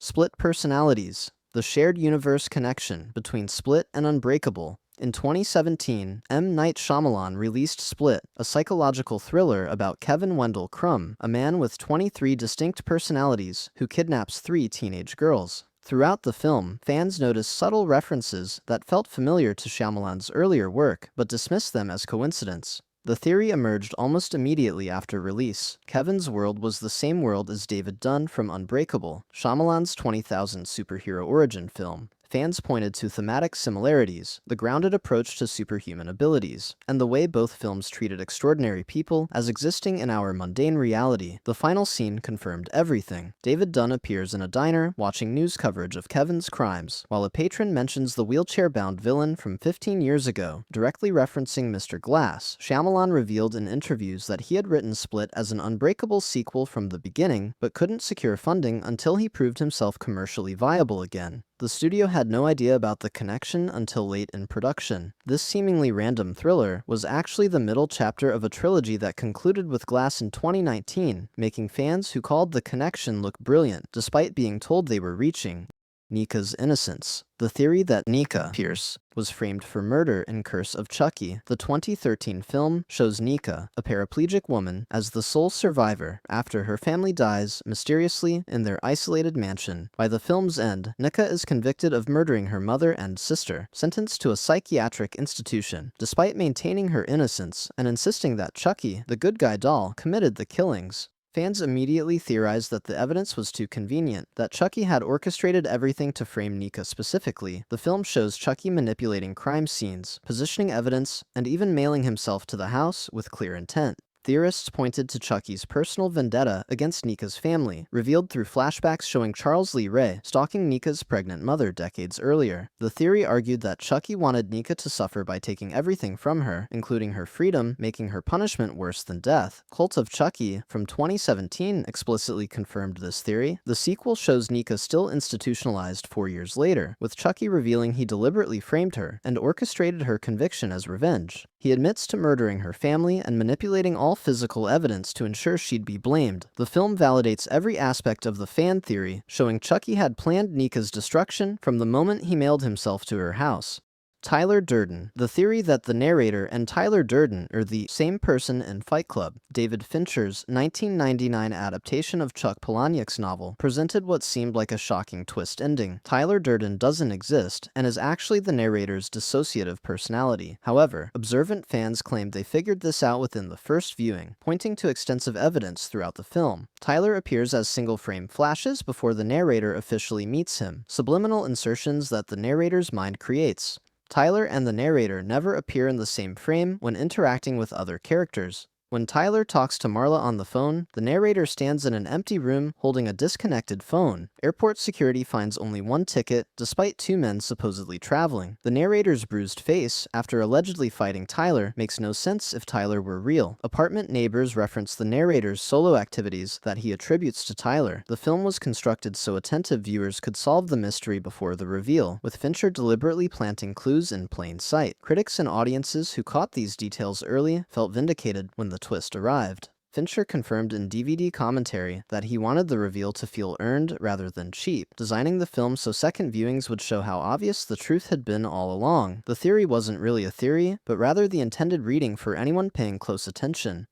Split personalities. The shared universe connection between Split and Unbreakable. In 2017, M. Night Shyamalan released Split, a psychological thriller about Kevin Wendell Crumb, a man with 23 distinct personalities who kidnaps 3 teenage girls. Throughout the film, fans noticed subtle references that felt familiar to Shyamalan's earlier work, but dismissed them as coincidence. The theory emerged almost immediately after release. Kevin's world was the same world as David Dunn from Unbreakable, Shyamalan's 20,000 superhero origin film. Fans pointed to thematic similarities, the grounded approach to superhuman abilities, and the way both films treated extraordinary people as existing in our mundane reality. The final scene confirmed everything. David Dunn appears in a diner watching news coverage of Kevin's crimes, while a patron mentions the wheelchair-bound villain from 15 years ago, directly referencing Mr. Glass. Shyamalan revealed in interviews that he had written Split as an Unbreakable sequel from the beginning, but couldn't secure funding until he proved himself commercially viable again. The studio had no idea about the connection until late in production. This seemingly random thriller was actually the middle chapter of a trilogy that concluded with Glass in 2019, making fans who called the connection look brilliant, despite being told they were reaching. Nika's innocence. The theory that Nika Pierce was framed for murder in Curse of Chucky. The 2013 film shows Nika, a paraplegic woman, as the sole survivor after her family dies mysteriously in their isolated mansion. By the film's end, Nika is convicted of murdering her mother and sister, sentenced to a psychiatric institution, despite maintaining her innocence and insisting that Chucky, the good guy doll, committed the killings. Fans immediately theorized that the evidence was too convenient, that Chucky had orchestrated everything to frame Nika specifically. The film shows Chucky manipulating crime scenes, positioning evidence, and even mailing himself to the house with clear intent. Theorists pointed to Chucky's personal vendetta against Nika's family, revealed through flashbacks showing Charles Lee Ray stalking Nika's pregnant mother decades earlier. The theory argued that Chucky wanted Nika to suffer by taking everything from her, including her freedom, making her punishment worse than death. Cult of Chucky from 2017 explicitly confirmed this theory. The sequel shows Nika still institutionalized 4 years later, with Chucky revealing he deliberately framed her and orchestrated her conviction as revenge. He admits to murdering her family and manipulating all physical evidence to ensure she'd be blamed. The film validates every aspect of the fan theory, showing Chucky had planned Nika's destruction from the moment he mailed himself to her house. Tyler Durden. The theory that the narrator and Tyler Durden are the same person in Fight Club, David Fincher's 1999 adaptation of Chuck Palahniuk's novel, presented what seemed like a shocking twist ending. Tyler Durden doesn't exist and is actually the narrator's dissociative personality. However, observant fans claimed they figured this out within the first viewing, pointing to extensive evidence throughout the film. Tyler appears as single-frame flashes before the narrator officially meets him, subliminal insertions that the narrator's mind creates. Tyler and the narrator never appear in the same frame when interacting with other characters. When Tyler talks to Marla on the phone, the narrator stands in an empty room holding a disconnected phone. Airport security finds only 1 ticket, despite 2 men supposedly traveling. The narrator's bruised face, after allegedly fighting Tyler, makes no sense if Tyler were real. Apartment neighbors reference the narrator's solo activities that he attributes to Tyler. The film was constructed so attentive viewers could solve the mystery before the reveal, with Fincher deliberately planting clues in plain sight. Critics and audiences who caught these details early felt vindicated when the twist arrived. Fincher confirmed in DVD commentary that he wanted the reveal to feel earned rather than cheap, designing the film so second viewings would show how obvious the truth had been all along. The theory wasn't really a theory, but rather the intended reading for anyone paying close attention.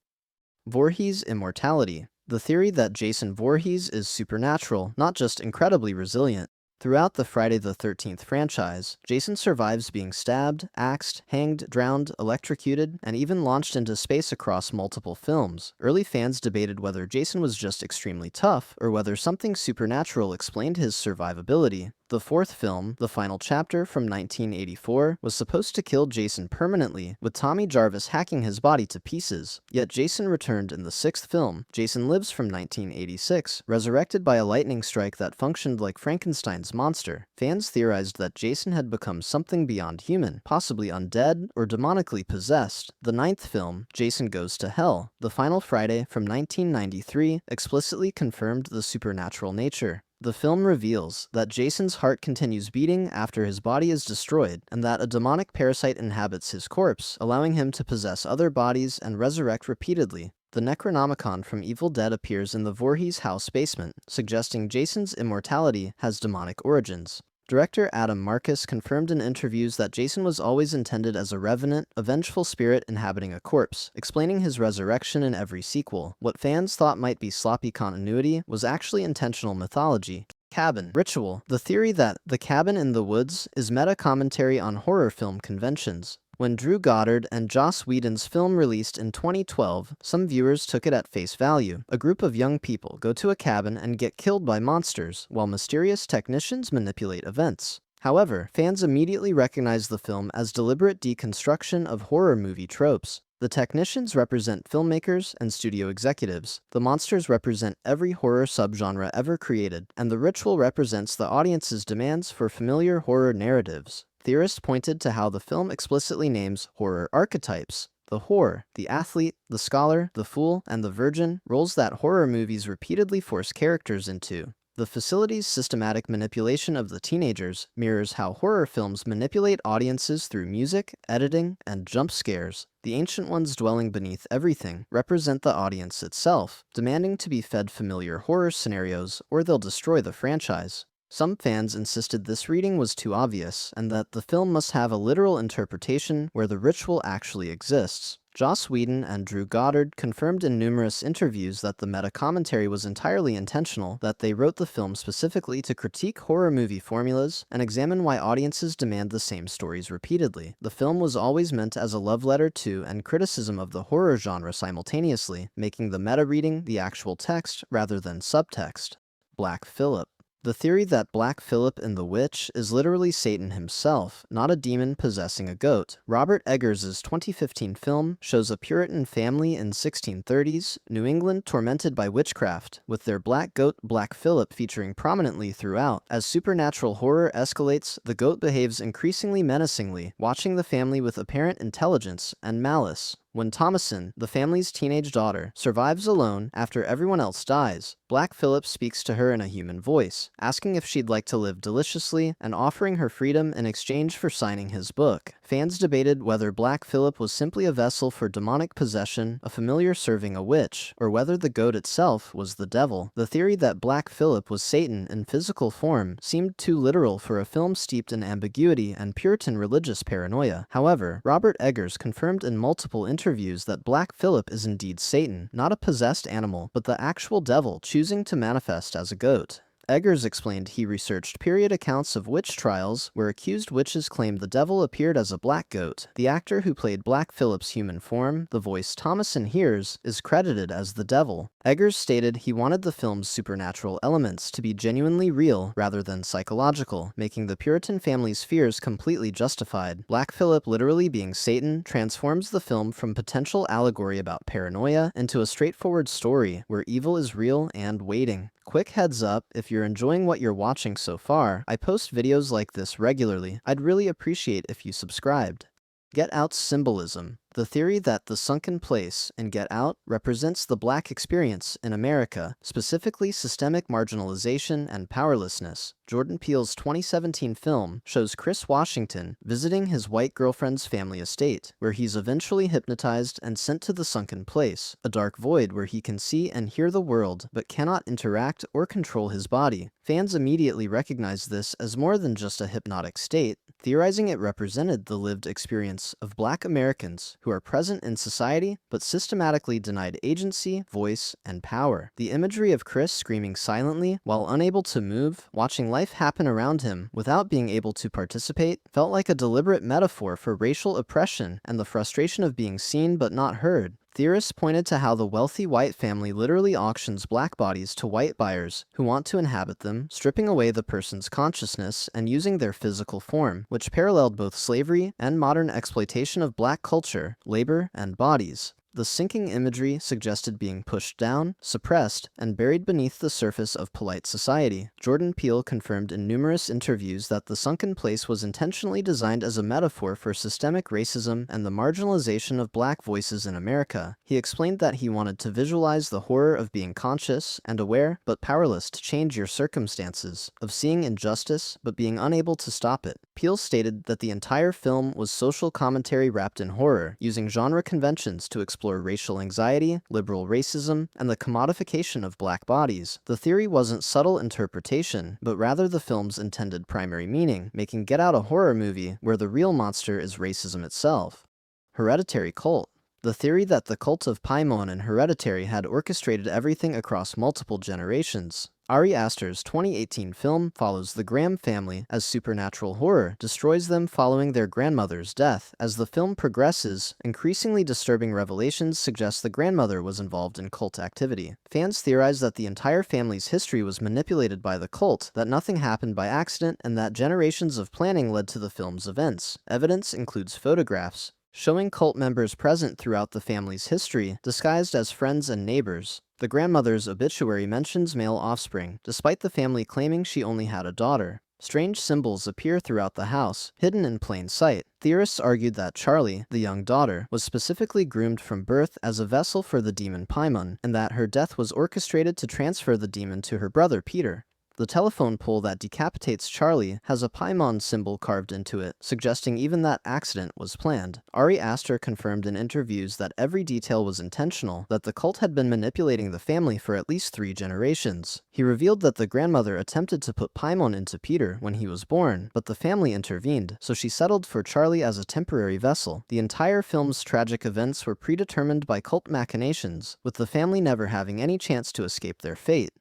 Voorhees' immortality. The theory that Jason Voorhees is supernatural, not just incredibly resilient. Throughout the Friday the 13th franchise, Jason survives being stabbed, axed, hanged, drowned, electrocuted, and even launched into space across multiple films. Early fans debated whether Jason was just extremely tough, or whether something supernatural explained his survivability. The 4th film, The Final Chapter from 1984, was supposed to kill Jason permanently, with Tommy Jarvis hacking his body to pieces. Yet Jason returned in the 6th film, Jason Lives from 1986, resurrected by a lightning strike that functioned like Frankenstein's monster. Fans theorized that Jason had become something beyond human, possibly undead or demonically possessed. The 9th film, Jason Goes to Hell, The Final Friday from 1993, explicitly confirmed the supernatural nature. The film reveals that Jason's heart continues beating after his body is destroyed, and that a demonic parasite inhabits his corpse, allowing him to possess other bodies and resurrect repeatedly. The Necronomicon from Evil Dead appears in the Voorhees house basement, suggesting Jason's immortality has demonic origins. Director Adam Marcus confirmed in interviews that Jason was always intended as a revenant, a vengeful spirit inhabiting a corpse, explaining his resurrection in every sequel. What fans thought might be sloppy continuity was actually intentional mythology. Cabin ritual. The theory that the cabin in the woods is meta-commentary on horror film conventions. When Drew Goddard and Joss Whedon's film released in 2012, some viewers took it at face value. A group of young people go to a cabin and get killed by monsters, while mysterious technicians manipulate events. However, fans immediately recognized the film as deliberate deconstruction of horror movie tropes. The technicians represent filmmakers and studio executives. The monsters represent every horror subgenre ever created, and the ritual represents the audience's demands for familiar horror narratives. Theorists pointed to how the film explicitly names horror archetypes. The whore, the athlete, the scholar, the fool, and the virgin, roles that horror movies repeatedly force characters into. The facility's systematic manipulation of the teenagers mirrors how horror films manipulate audiences through music, editing, and jump scares. The ancient ones dwelling beneath everything represent the audience itself, demanding to be fed familiar horror scenarios or they'll destroy the franchise. Some fans insisted this reading was too obvious, and that the film must have a literal interpretation where the ritual actually exists. Joss Whedon and Drew Goddard confirmed in numerous interviews that the meta-commentary was entirely intentional, that they wrote the film specifically to critique horror movie formulas and examine why audiences demand the same stories repeatedly. The film was always meant as a love letter to and criticism of the horror genre simultaneously, making the meta-reading the actual text rather than subtext. Black Phillip. The theory that Black Phillip in The Witch is literally Satan himself, not a demon possessing a goat. Robert Eggers' 2015 film shows a Puritan family in 1630s New England tormented by witchcraft, with their black goat Black Phillip featuring prominently throughout. As supernatural horror escalates, the goat behaves increasingly menacingly, watching the family with apparent intelligence and malice. When Thomasin, the family's teenage daughter, survives alone after everyone else dies, Black Phillip speaks to her in a human voice, asking if she'd like to live deliciously and offering her freedom in exchange for signing his book. Fans debated whether Black Phillip was simply a vessel for demonic possession, a familiar serving a witch, or whether the goat itself was the devil. The theory that Black Phillip was Satan in physical form seemed too literal for a film steeped in ambiguity and Puritan religious paranoia. However, Robert Eggers confirmed in multiple interviews that Black Phillip is indeed Satan, not a possessed animal, but the actual devil choosing to manifest as a goat. Eggers explained he researched period accounts of witch trials where accused witches claimed the devil appeared as a black goat. The actor who played Black Phillip's human form, the voice Thomasin hears, is credited as the devil. Eggers stated he wanted the film's supernatural elements to be genuinely real rather than psychological, making the Puritan family's fears completely justified. Black Phillip literally being Satan transforms the film from potential allegory about paranoia into a straightforward story where evil is real and waiting. Quick heads up, if you're enjoying what you're watching so far, I post videos like this regularly. I'd really appreciate if you subscribed. Get Out's symbolism. The theory that the sunken place in Get Out represents the Black experience in America, specifically systemic marginalization and powerlessness. Jordan Peele's 2017 film shows Chris Washington visiting his white girlfriend's family estate, where he's eventually hypnotized and sent to the sunken place, a dark void where he can see and hear the world but cannot interact or control his body. Fans immediately recognized this as more than just a hypnotic state, theorizing it represented the lived experience of Black Americans who are present in society but systematically denied agency, voice, and power. The imagery of Chris screaming silently while unable to move, watching life happen around him without being able to participate, felt like a deliberate metaphor for racial oppression and the frustration of being seen but not heard. Theorists pointed to how the wealthy white family literally auctions black bodies to white buyers who want to inhabit them, stripping away the person's consciousness and using their physical form, which paralleled both slavery and modern exploitation of black culture, labor, and bodies. The sinking imagery suggested being pushed down, suppressed, and buried beneath the surface of polite society. Jordan Peele confirmed in numerous interviews that the sunken place was intentionally designed as a metaphor for systemic racism and the marginalization of Black voices in America. He explained that he wanted to visualize the horror of being conscious and aware but powerless to change your circumstances, of seeing injustice but being unable to stop it. Peele stated that the entire film was social commentary wrapped in horror, using genre conventions to explore racial anxiety, liberal racism, and the commodification of black bodies. The theory wasn't subtle interpretation, but rather the film's intended primary meaning, making Get Out a horror movie where the real monster is racism itself. Hereditary cult. The theory that the cult of Paimon in Hereditary had orchestrated everything across multiple generations. Ari Aster's 2018 film follows the Graham family as supernatural horror destroys them following their grandmother's death. As the film progresses, increasingly disturbing revelations suggest the grandmother was involved in cult activity. Fans theorize that the entire family's history was manipulated by the cult, that nothing happened by accident, and that generations of planning led to the film's events. Evidence includes photographs showing cult members present throughout the family's history, disguised as friends and neighbors. The grandmother's obituary mentions male offspring, despite the family claiming she only had a daughter. Strange symbols appear throughout the house, hidden in plain sight. Theorists argued that Charlie, the young daughter, was specifically groomed from birth as a vessel for the demon Paimon, and that her death was orchestrated to transfer the demon to her brother Peter. The telephone pole that decapitates Charlie has a Paimon symbol carved into it, suggesting even that accident was planned. Ari Aster confirmed in interviews that every detail was intentional, that the cult had been manipulating the family for at least 3 generations. He revealed that the grandmother attempted to put Paimon into Peter when he was born, but the family intervened, so she settled for Charlie as a temporary vessel. The entire film's tragic events were predetermined by cult machinations, with the family never having any chance to escape their fate.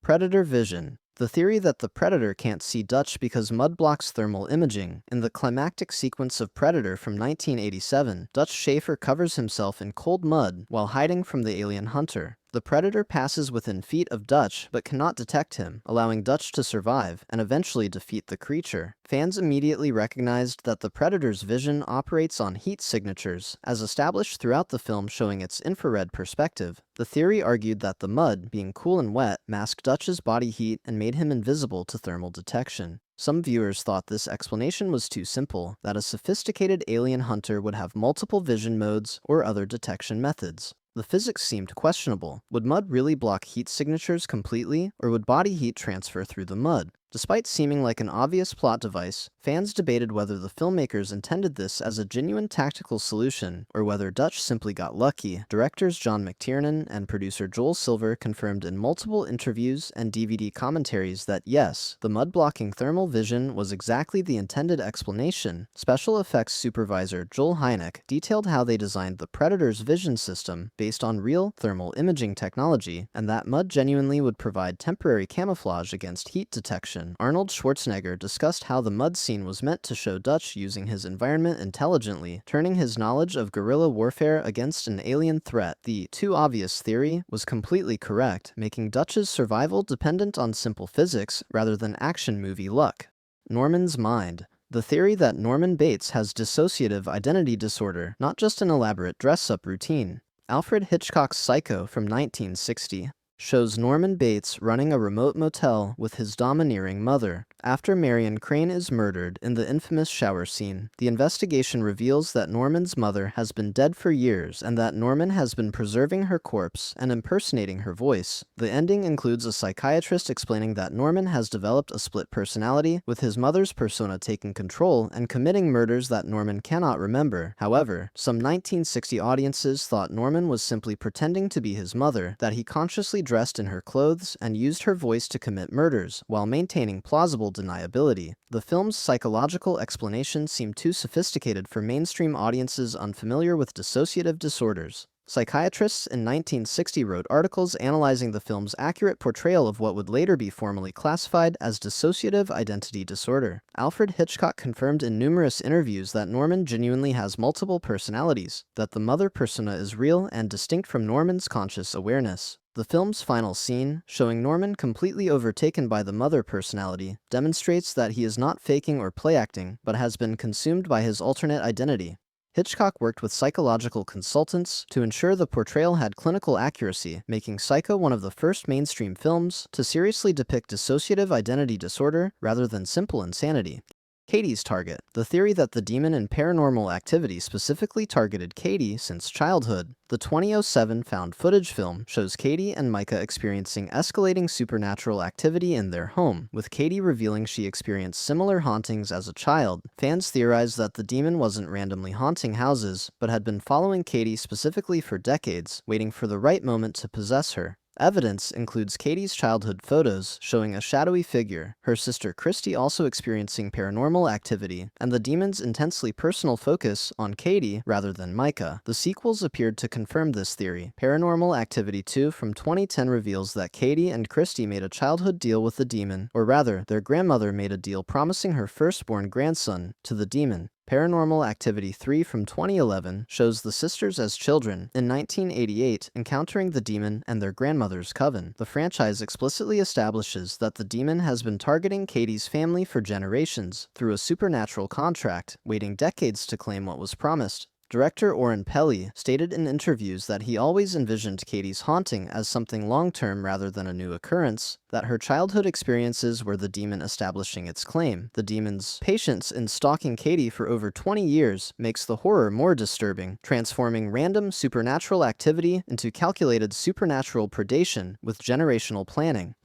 Predator vision. The theory that the Predator can't see Dutch because mud blocks thermal imaging. In the climactic sequence of Predator from 1987, Dutch Schaefer covers himself in cold mud while hiding from the alien hunter. The Predator passes within feet of Dutch but cannot detect him, allowing Dutch to survive and eventually defeat the creature. Fans immediately recognized that the Predator's vision operates on heat signatures, as established throughout the film, showing its infrared perspective. The theory argued that the mud, being cool and wet, masked Dutch's body heat and made him invisible to thermal detection. Some viewers thought this explanation was too simple, that a sophisticated alien hunter would have multiple vision modes or other detection methods. The physics seemed questionable. Would mud really block heat signatures completely, or would body heat transfer through the mud? Despite seeming like an obvious plot device, fans debated whether the filmmakers intended this as a genuine tactical solution, or whether Dutch simply got lucky. Directors John McTiernan and producer Joel Silver confirmed in multiple interviews and DVD commentaries that yes, the mud-blocking thermal vision was exactly the intended explanation. Special effects supervisor Joel Hynek detailed how they designed the Predator's vision system based on real thermal imaging technology, and that mud genuinely would provide temporary camouflage against heat detection. Arnold Schwarzenegger discussed how the mud scene was meant to show Dutch using his environment intelligently, turning his knowledge of guerrilla warfare against an alien threat. The too obvious theory was completely correct, making Dutch's survival dependent on simple physics rather than action movie luck. Norman's mind. The theory that Norman Bates has dissociative identity disorder, not just an elaborate dress-up routine. Alfred Hitchcock's Psycho from 1960 shows Norman Bates running a remote motel with his domineering mother. After Marion Crane is murdered in the infamous shower scene, the investigation reveals that Norman's mother has been dead for years and that Norman has been preserving her corpse and impersonating her voice. The ending includes a psychiatrist explaining that Norman has developed a split personality, with his mother's persona taking control and committing murders that Norman cannot remember. However, some 1960 audiences thought Norman was simply pretending to be his mother, that he consciously dressed in her clothes and used her voice to commit murders, while maintaining plausible deniability. The film's psychological explanation seemed too sophisticated for mainstream audiences unfamiliar with dissociative disorders. Psychiatrists in 1960 wrote articles analyzing the film's accurate portrayal of what would later be formally classified as dissociative identity disorder. Alfred Hitchcock confirmed in numerous interviews that Norman genuinely has multiple personalities, that the mother persona is real and distinct from Norman's conscious awareness. The film's final scene, showing Norman completely overtaken by the mother personality, demonstrates that he is not faking or play-acting, but has been consumed by his alternate identity. Hitchcock worked with psychological consultants to ensure the portrayal had clinical accuracy, making Psycho one of the first mainstream films to seriously depict dissociative identity disorder rather than simple insanity. Katie's target. The theory that the demon in Paranormal Activity specifically targeted Katie since childhood. The 2007 found footage film shows Katie and Micah experiencing escalating supernatural activity in their home, with Katie revealing she experienced similar hauntings as a child. Fans theorize that the demon wasn't randomly haunting houses, but had been following Katie specifically for decades, waiting for the right moment to possess her. Evidence includes Katie's childhood photos showing a shadowy figure, her sister Christy also experiencing paranormal activity, and the demon's intensely personal focus on Katie rather than Micah. The sequels appeared to confirm this theory. Paranormal Activity 2 from 2010 reveals that Katie and Christy made a childhood deal with the demon, or rather, their grandmother made a deal promising her firstborn grandson to the demon. Paranormal Activity 3 from 2011 shows the sisters as children in 1988 encountering the demon and their grandmother's coven. The franchise explicitly establishes that the demon has been targeting Katie's family for generations through a supernatural contract, waiting decades to claim what was promised. Director Oren Peli stated in interviews that he always envisioned Katie's haunting as something long-term rather than a new occurrence, that her childhood experiences were the demon establishing its claim. The demon's patience in stalking Katie for over 20 years makes the horror more disturbing, transforming random supernatural activity into calculated supernatural predation with generational planning.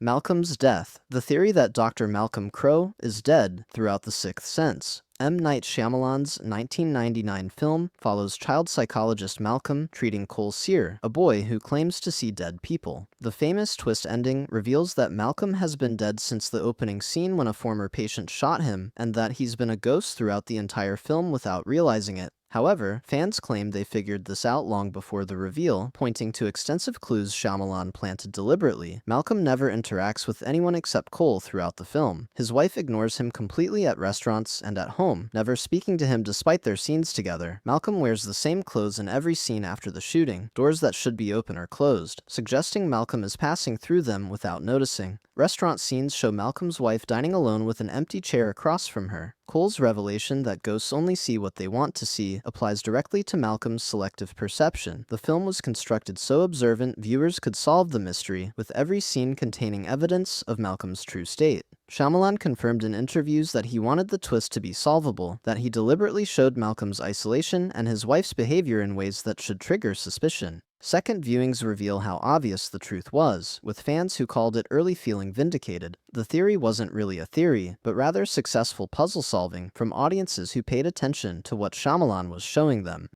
Malcolm's death. The theory that Dr. Malcolm Crowe is dead throughout The Sixth Sense. M. Night Shyamalan's 1999 film follows child psychologist Malcolm treating Cole Sear, a boy who claims to see dead people. The famous twist ending reveals that Malcolm has been dead since the opening scene when a former patient shot him, and that he's been a ghost throughout the entire film without realizing it. However, fans claim they figured this out long before the reveal, pointing to extensive clues Shyamalan planted deliberately. Malcolm never interacts with anyone except Cole throughout the film. His wife ignores him completely at restaurants and at home, never speaking to him despite their scenes together. Malcolm wears the same clothes in every scene after the shooting. Doors that should be open are closed, suggesting Malcolm is passing through them without noticing. Restaurant scenes show Malcolm's wife dining alone with an empty chair across from her. Cole's revelation that ghosts only see what they want to see applies directly to Malcolm's selective perception. The film was constructed so observant viewers could solve the mystery, with every scene containing evidence of Malcolm's true state. Shyamalan confirmed in interviews that he wanted the twist to be solvable, that he deliberately showed Malcolm's isolation and his wife's behavior in ways that should trigger suspicion. Second viewings reveal how obvious the truth was, with fans who called it early feeling vindicated. The theory wasn't really a theory, but rather successful puzzle solving from audiences who paid attention to what Shyamalan was showing them.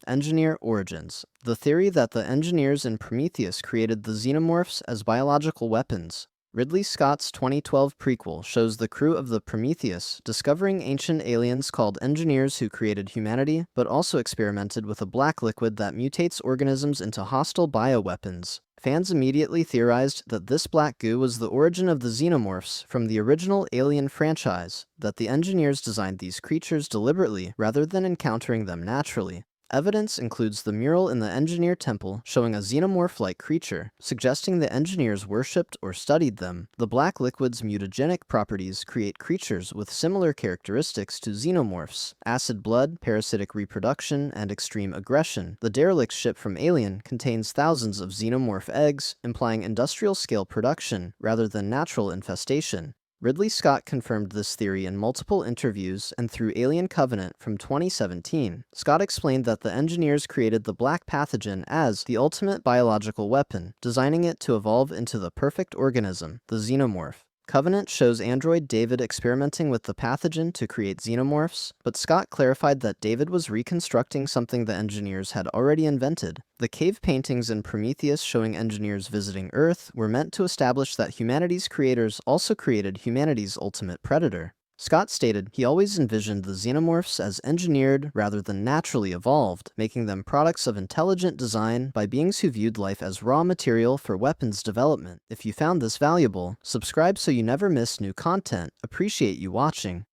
Engineer origins. The theory that the engineers in Prometheus created the xenomorphs as biological weapons. Ridley Scott's 2012 prequel shows the crew of the Prometheus discovering ancient aliens called engineers who created humanity, but also experimented with a black liquid that mutates organisms into hostile bioweapons. Fans immediately theorized that this black goo was the origin of the xenomorphs from the original Alien franchise, that the engineers designed these creatures deliberately rather than encountering them naturally. Evidence includes the mural in the Engineer Temple showing a xenomorph-like creature, suggesting the engineers worshipped or studied them. The black liquid's mutagenic properties create creatures with similar characteristics to xenomorphs: acid blood, parasitic reproduction, and extreme aggression. The derelict ship from Alien contains thousands of xenomorph eggs, implying industrial-scale production rather than natural infestation. Ridley Scott confirmed this theory in multiple interviews and through Alien Covenant from 2017. Scott explained that the engineers created the black pathogen as the ultimate biological weapon, designing it to evolve into the perfect organism, the xenomorph. Covenant shows android David experimenting with the pathogen to create xenomorphs, but Scott clarified that David was reconstructing something the engineers had already invented. The cave paintings in Prometheus showing engineers visiting Earth were meant to establish that humanity's creators also created humanity's ultimate predator. Scott stated he always envisioned the xenomorphs as engineered rather than naturally evolved, making them products of intelligent design by beings who viewed life as raw material for weapons development. If you found this valuable, subscribe so you never miss new content. Appreciate you watching.